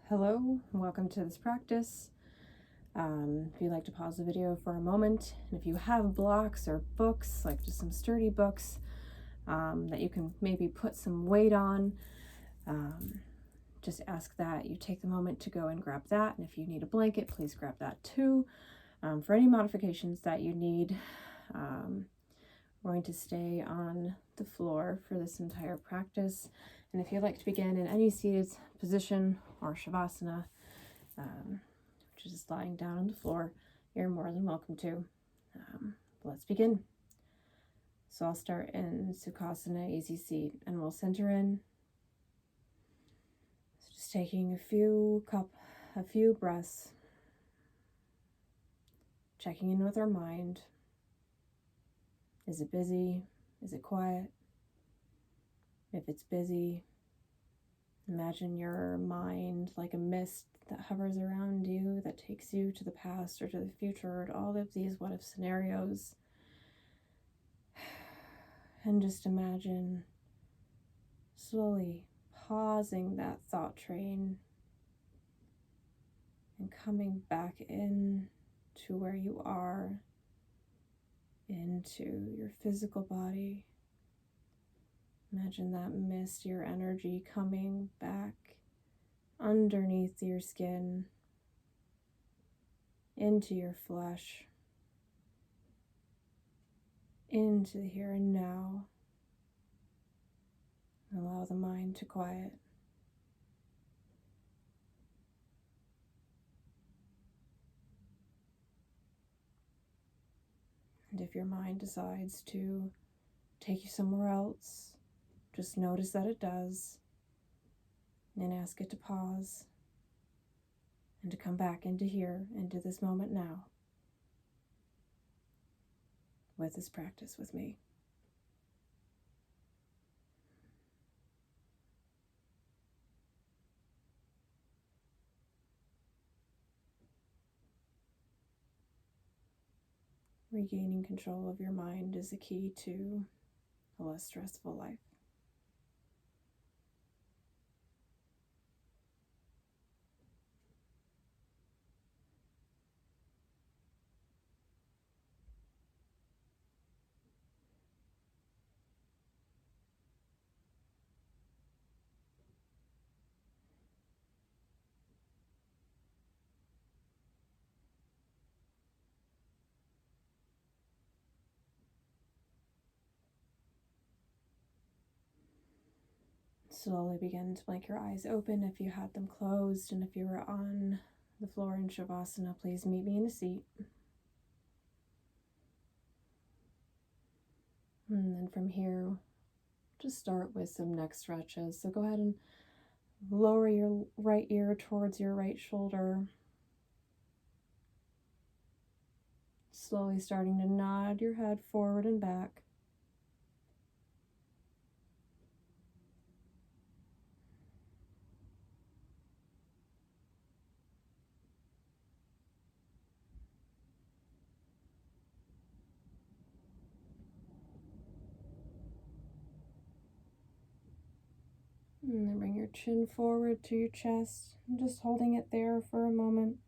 Hello, welcome to this practice. If you'd like to pause the video for a moment, and if you have blocks or books, like just some sturdy books that you can maybe put some weight on, just ask that you take the moment to go and grab that. And if you need a blanket, please grab that too. For any modifications that you need, we're going to stay on the floor for this entire practice. And if you'd like to begin in any seated position or shavasana, which is just lying down on the floor, you're more than welcome to. Let's begin. So I'll start in Sukhasana, easy seat, and we'll center in. So just taking a few breaths, checking in with our mind. Is it busy? Is it quiet? If it's busy, imagine your mind like a mist that hovers around you, that takes you to the past or to the future, or to all of these what-if scenarios. And just imagine slowly pausing that thought train and coming back in to where you are, into your physical body. Imagine that mist, your energy coming back underneath your skin, into your flesh, into the here and now. Allow the mind to quiet. And if your mind decides to take you somewhere else, just notice that it does, and ask it to pause and to come back into here, into this moment now, with this practice with me. Regaining control of your mind is the key to a less stressful life. Slowly begin to blink your eyes open if you had them closed, and if you were on the floor in Shavasana, please meet me in a seat. And then from here, just start with some neck stretches. So go ahead and lower your right ear towards your right shoulder. Slowly starting to nod your head forward and back. And then bring your chin forward to your chest, and just holding it there for a moment,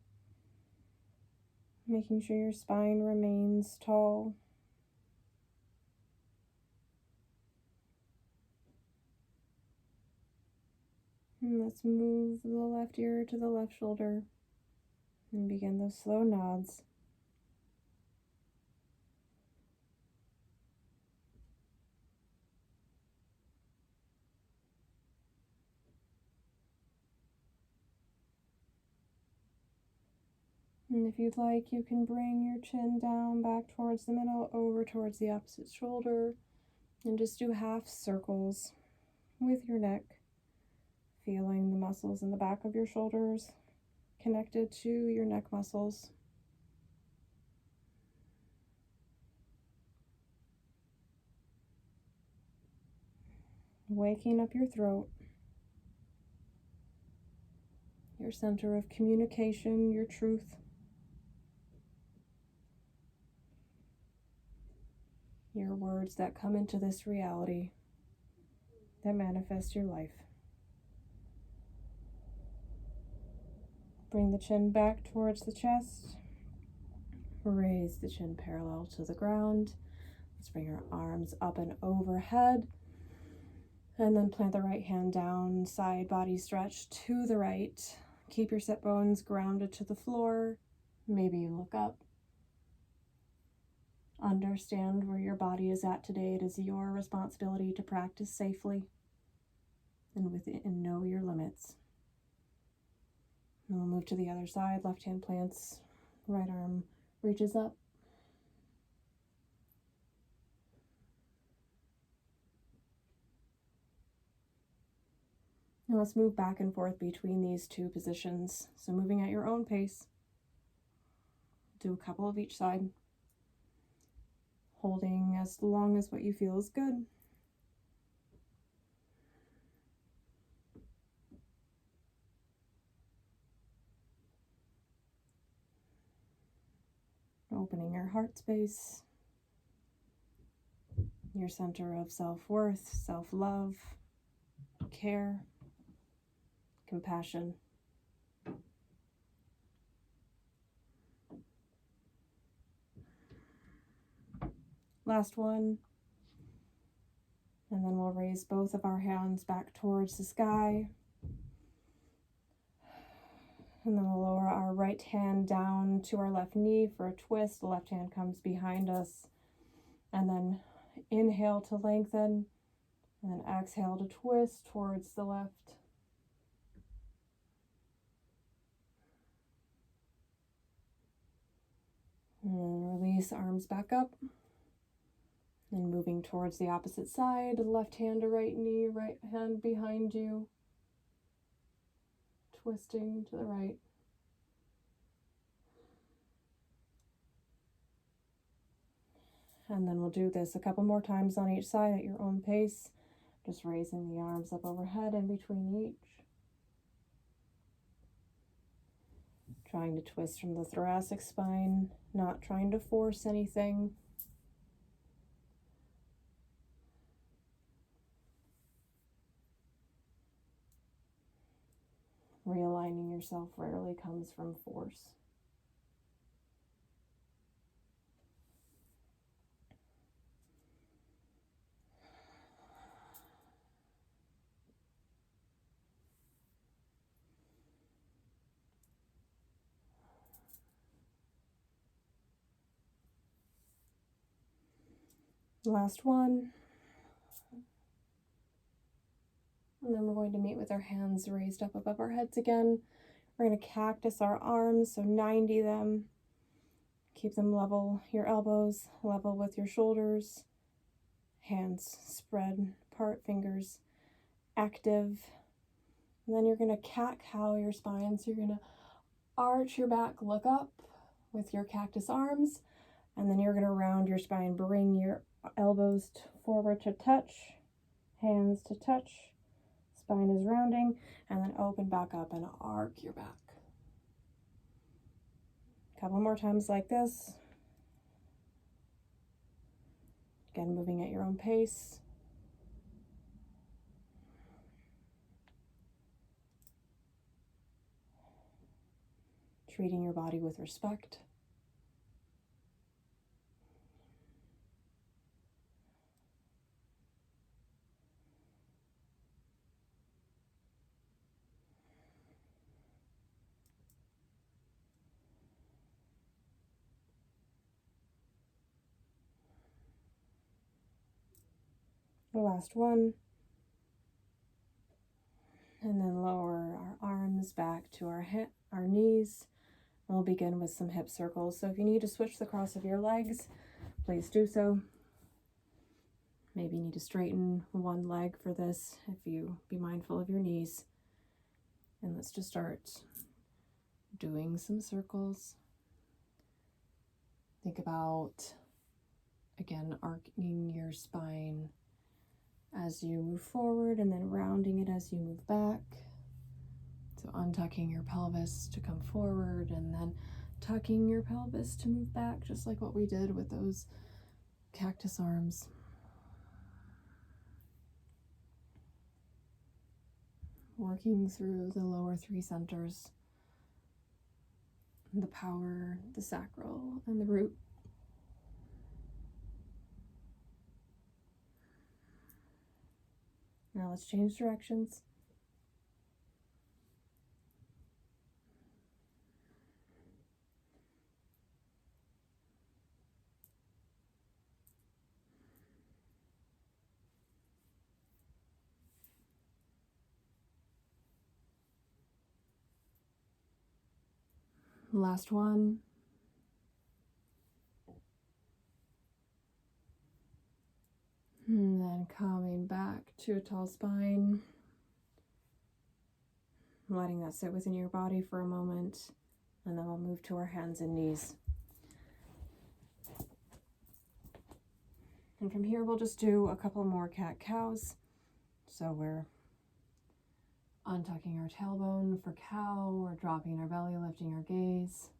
making sure your spine remains tall. And let's move the left ear to the left shoulder and begin those slow nods. And if you'd like, you can bring your chin down back towards the middle, over towards the opposite shoulder, and just do half circles with your neck, feeling the muscles in the back of your shoulders connected to your neck muscles. Waking up your throat, your center of communication, your truth. Your words that come into this reality, that manifest your life. Bring the chin back towards the chest. Raise the chin parallel to the ground. Let's bring our arms up and overhead. And then plant the right hand down, side body stretch to the right. Keep your sit bones grounded to the floor. Maybe you look up. Understand where your body is at today. It is your responsibility to practice safely and know your limits. And we'll move to the other side. Left hand plants, right arm reaches up. And let's move back and forth between these two positions. So moving at your own pace. Do a couple of each side. Holding as long as what you feel is good. Opening your heart space, your center of self-worth, self-love, care, compassion. Last one. And then we'll raise both of our hands back towards the sky. And then we'll lower our right hand down to our left knee for a twist. The left hand comes behind us. And then inhale to lengthen. And then exhale to twist towards the left. And then release, arms back up. And moving towards the opposite side. Left hand to right knee, right hand behind you. Twisting to the right. And then we'll do this a couple more times on each side at your own pace. Just raising the arms up overhead in between each. Trying to twist from the thoracic spine, not trying to force anything. Realigning yourself rarely comes from force. Last one. And then we're going to meet with our hands raised up above our heads again. We're going to cactus our arms, so 90 them. Keep them level, your elbows level with your shoulders. Hands spread apart, fingers active. And then you're going to cat-cow your spine. So you're going to arch your back, look up with your cactus arms. And then you're going to round your spine. Bring your elbows forward to touch, hands to touch. Spine is rounding, and then open back up and arc your back. A couple more times like this. Again, moving at your own pace. Treating your body with respect. The last one. And then lower our arms back to our knees. And we'll begin with some hip circles. So if you need to switch the cross of your legs, please do so. Maybe you need to straighten one leg for this if you be mindful of your knees. And let's just start doing some circles. Think about, again, arcing your spine as you move forward and then rounding it as you move back. So untucking your pelvis to come forward and then tucking your pelvis to move back, just like what we did with those cactus arms. Working through the lower three centers the power, the sacral, and the root. Now let's change directions. Last one. And then coming back to a tall spine. Letting that sit within your body for a moment. And then we'll move to our hands and knees. And from here, we'll just do a couple more cat-cows. So we're untucking our tailbone for cow, or dropping our belly, lifting our gaze.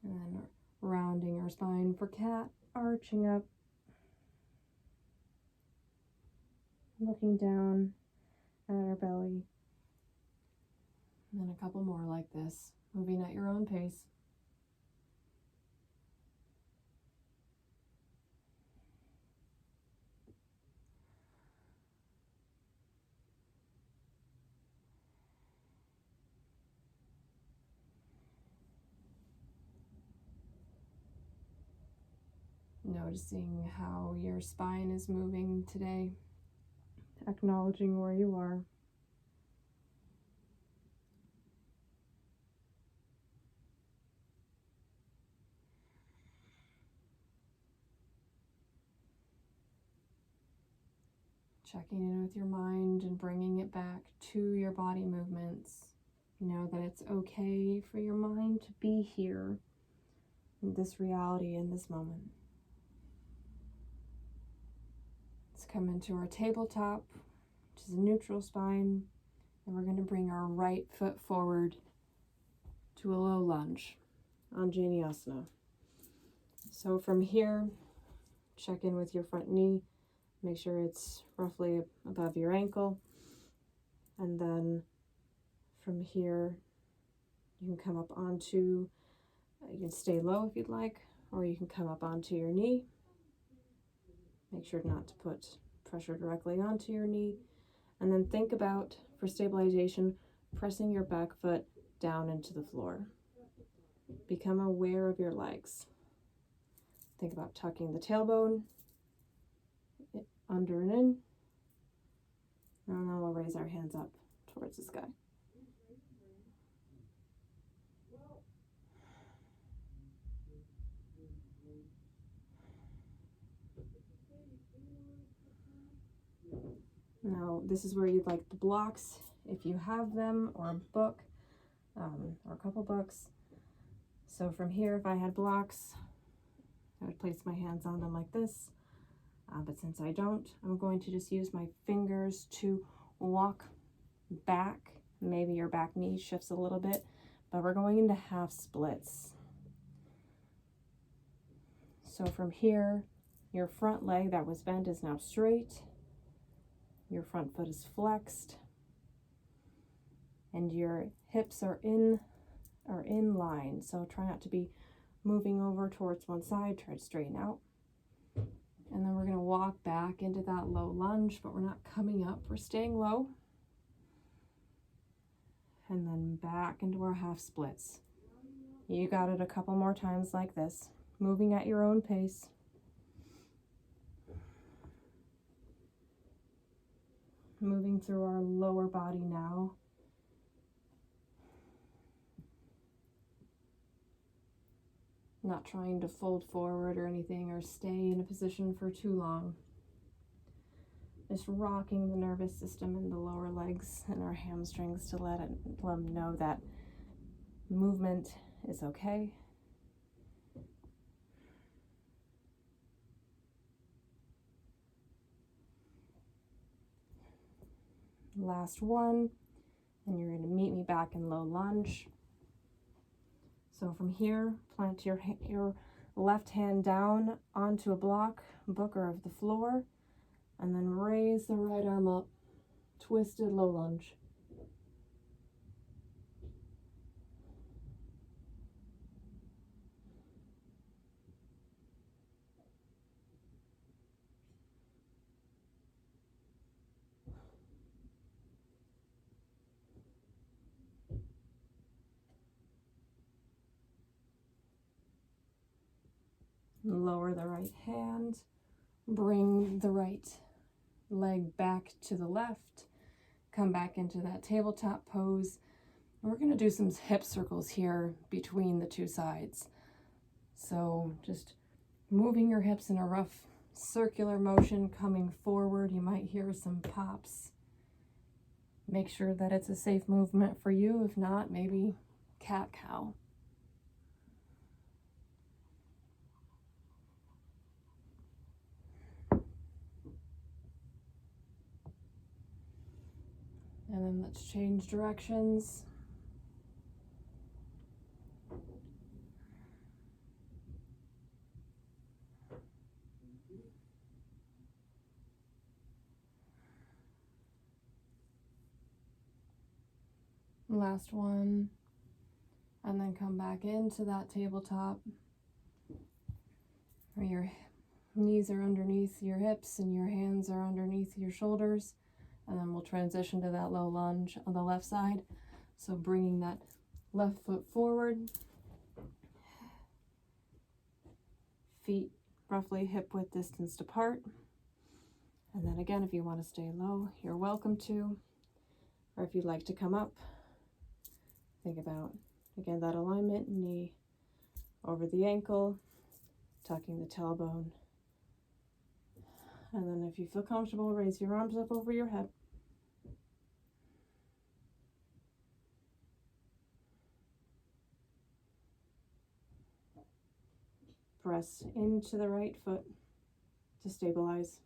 And then rounding our spine for cat, arching up, looking down at our belly. And then a couple more like this, moving at your own pace. Noticing how your spine is moving today, acknowledging where you are. Checking in with your mind and bringing it back to your body movements. Know that it's okay for your mind to be here in this reality, in this moment. Let's come into our tabletop, which is a neutral spine, and we're going to bring our right foot forward to a low lunge, Anjaneyasana. So from here, check in with your front knee, make sure it's roughly above your ankle, and then from here, you can come up onto, you can stay low if you'd like, or you can come up onto your knee. Make sure not to put pressure directly onto your knee. And then think about, for stabilization, pressing your back foot down into the floor. Become aware of your legs. Think about tucking the tailbone under and in. And then we'll raise our hands up towards the sky. Now, this is where you'd like the blocks, if you have them, or a book, or a couple books. So from here, if I had blocks, I would place my hands on them like this. But since I don't, I'm going to just use my fingers to walk back. Maybe your back knee shifts a little bit, but we're going into half splits. So from here, your front leg that was bent is now straight. Your front foot is flexed, and your hips are in line. So try not to be moving over towards one side. Try to straighten out. And then we're going to walk back into that low lunge, but we're not coming up. We're staying low. And then back into our half splits. You got it a couple more times like this, moving at your own pace. Moving through our lower body now. Not trying to fold forward or anything, or stay in a position for too long. Just rocking the nervous system in the lower legs and our hamstrings to let them know that movement is okay. Last one, and you're going to meet me back in low lunge. So from here, plant your left hand down onto a block, book, or of the floor, and then raise the right arm up, twisted low lunge. Lower the right hand, bring the right leg back to the left, come back into that tabletop pose. We're going to do some hip circles here between the two sides. So just moving your hips in a rough circular motion, coming forward. You might hear some pops. Make sure that it's a safe movement for you. If not, maybe cat-cow. And then let's change directions. Last one. And then come back into that tabletop where your knees are underneath your hips and your hands are underneath your shoulders. And then we'll transition to that low lunge on the left side. So bringing that left foot forward, feet roughly hip width distanced apart. And then again, if you want to stay low, you're welcome to. Or if you'd like to come up, think about, again, that alignment, knee over the ankle, tucking the tailbone. And then if you feel comfortable, raise your arms up over your head. Press into the right foot to stabilize.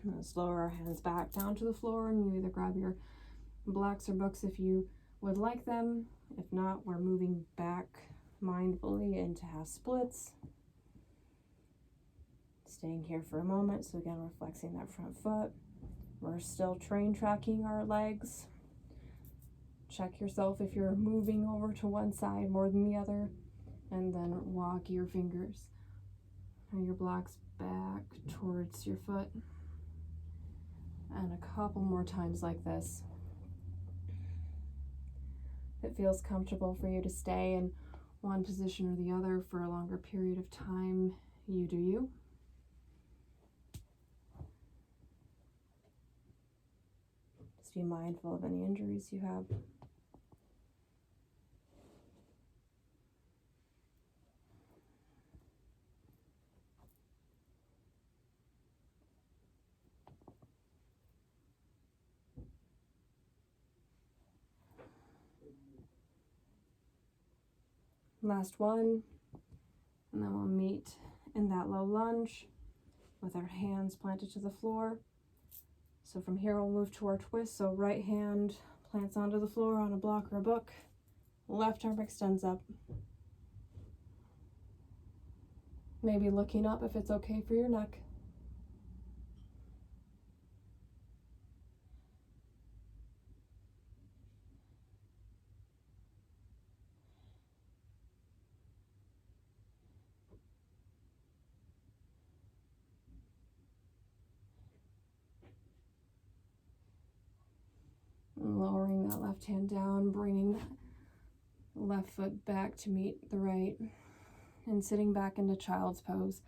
And let's lower our hands back down to the floor, and you either grab your blocks or books if you would like them. If not, we're moving back mindfully into half splits. Staying here for a moment. So again, we're flexing that front foot. We're still train tracking our legs. Check yourself if you're moving over to one side more than the other. And then walk your fingers or your blocks back towards your foot. And a couple more times like this. If it feels comfortable for you to stay in one position or the other for a longer period of time, you do you. Just be mindful of any injuries you have. Last one, and then we'll meet in that low lunge with our hands planted to the floor. So from here we'll move to our twist. So right hand plants onto the floor on a block or a book. Left arm extends up. Maybe looking up if it's okay for your neck. And lowering that left hand down, bringing that left foot back to meet the right, and sitting back into child's pose.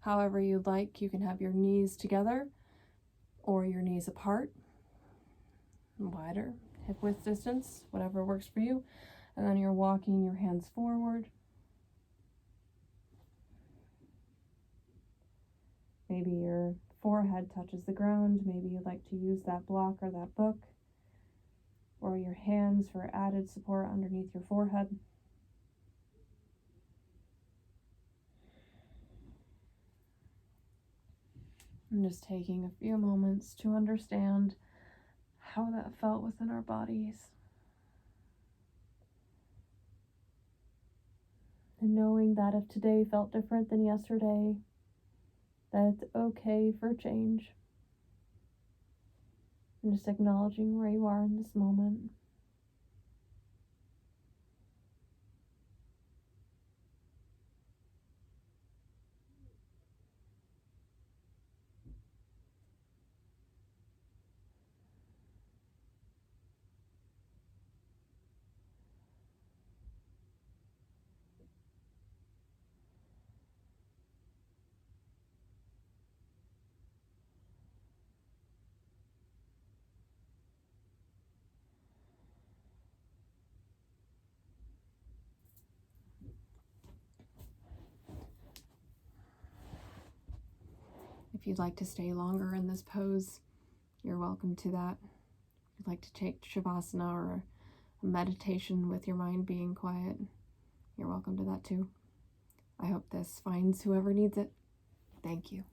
However you'd like, you can have your knees together or your knees apart, wider, hip width distance, whatever works for you. And then you're walking your hands forward. Maybe your forehead touches the ground. Maybe you'd like to use that block or that book, or your hands for added support underneath your forehead. And just taking a few moments to understand how that felt within our bodies. And knowing that if today felt different than yesterday, that it's okay for change. And just acknowledging where you are in this moment. If you'd like to stay longer in this pose, you're welcome to that. If you'd like to take Shavasana or a meditation with your mind being quiet, you're welcome to that too. I hope this finds whoever needs it. Thank you.